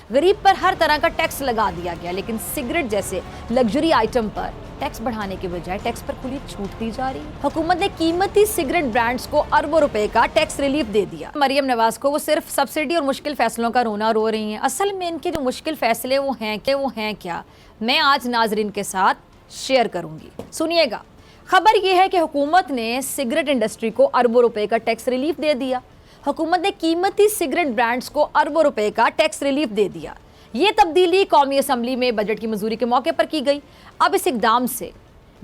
गरीब पर हर तरह का टैक्स लगा दिया गया, लेकिन सिगरेट जैसे लग्जरी आइटम पर टैक्स बढ़ाने के बजाय टैक्स पर खुली छूट दी जा रही है। हुकूमत ने कीमती सिगरेट ब्रांड्स को अरबों रुपए का टैक्स रिलीफ दे दिया। मरियम नवाज को वो सिर्फ सब्सिडी और मुश्किल फैसलों का रोना रो रही हैं। असल में इनके जो मुश्किल फैसले वो हैं क्या, मैं आज नाजरीन के साथ शेयर करूंगी। सुनिएगा। खबर ये है कि हुकूमत ने सिगरेट इंडस्ट्री को अरबों रुपए का टैक्स रिलीफ दे दिया। हुकूमत ने कीमती सिगरेट ब्रांड्स को अरबों रुपए का टैक्स रिलीफ दे दिया। ये तब्दीली कौमी असम्बली में बजट की मंजूरी के मौके पर की गई। अब इस इकदाम से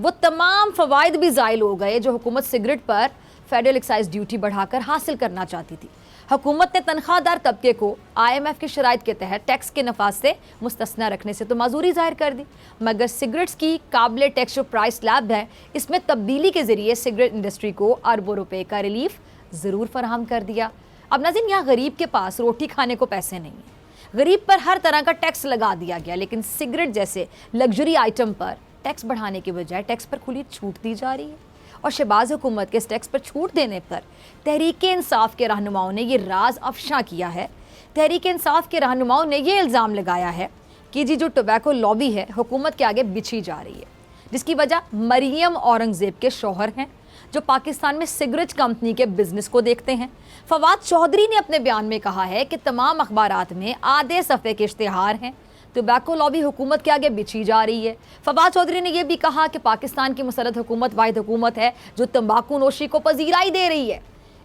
वो तमाम फवायद भी ज़ाइल हो गए जो हुकूमत सिगरेट पर फेडरल एक्साइज ड्यूटी बढ़ाकर हासिल करना चाहती थी। हुकूमत ने तनख्वाहदार तबके को IMF की शराइत के तहत टैक्स के नफाज से मुस्तस्ना रखने से तो माजूरी जाहिर कर दी, मगर सिगरेट्स की काबिल टैक्स जो प्राइस स्लैब है, इसमें तब्दीली के जरिए सिगरेट इंडस्ट्री को अरबों रुपए का रिलीफ ज़रूर फराहम कर दिया। अब नाज़रीन, यहाँ गरीब के पास रोटी खाने को पैसे नहीं हैं। गरीब पर हर तरह का टैक्स लगा दिया गया, लेकिन सिगरेट जैसे लग्जरी आइटम पर टैक्स बढ़ाने के बजाय टैक्स पर खुली छूट दी जा रही है। और शहबाज हुकूमत के इस टैक्स पर छूट देने पर तहरीक इंसाफ के रहनुमाओं ने ये राज अफशा किया है। तहरीक इंसाफ के रहनुमाओं ने ये इल्ज़ाम लगाया है कि जी जो टोबैको लॉबी है हुकूमत के आगे बिछी जा रही है, जिसकी वजह मरियम औरंगज़ेब के शौहर हैं जो पाकिस्तान में सिगरेट कंपनी के बिजनेस को देखते हैं। फवाद चौधरी ने अपने बयान में कहा है कि तमाम अखबारात में आधे सफ़े के इश्तिहार हैं। टोबैको लॉबी हुकूमत के आगे बिछी जा रही है। फवाद चौधरी ने यह भी कहा कि पाकिस्तान की मुसर्रत हुकूमत वाहिद हुकूमत है जो तंबाकू नोशी को पजीराई दे रही है।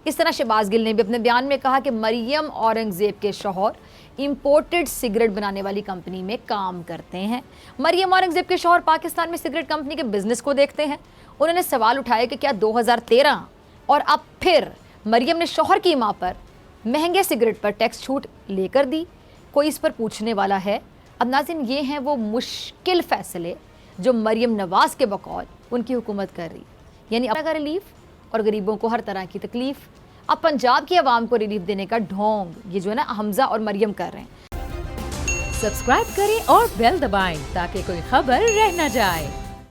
इस तरह शहबाज गिल ने भी अपने बयान में कहा कि मरियम औरंगज़ेब के शौहर इंपोर्टेड सिगरेट बनाने वाली कंपनी में काम करते हैं। मरियम औरंगज़ेब के शौहर पाकिस्तान में सिगरेट कंपनी के बिजनेस को देखते हैं। उन्होंने सवाल उठाया कि क्या 2013 और अब फिर मरियम ने शौहर की मां पर महंगे सिगरेट पर टैक्स छूट लेकर दी? कोई इस पर पूछने वाला है। अब नाज़रीन, ये हैं वो मुश्किल फ़ैसले जो मरियम नवाज़ के बकौल उनकी हुकूमत कर रही, यानी अपना का रिलीफ और गरीबों को हर तरह की तकलीफ़। अब पंजाब की आवाम को रिलीफ देने का ढोंग ये जो है ना हमजा और मरियम कर रहे हैं। सब्सक्राइब करें और बेल दबाएं ताकि कोई खबर रह न जाए।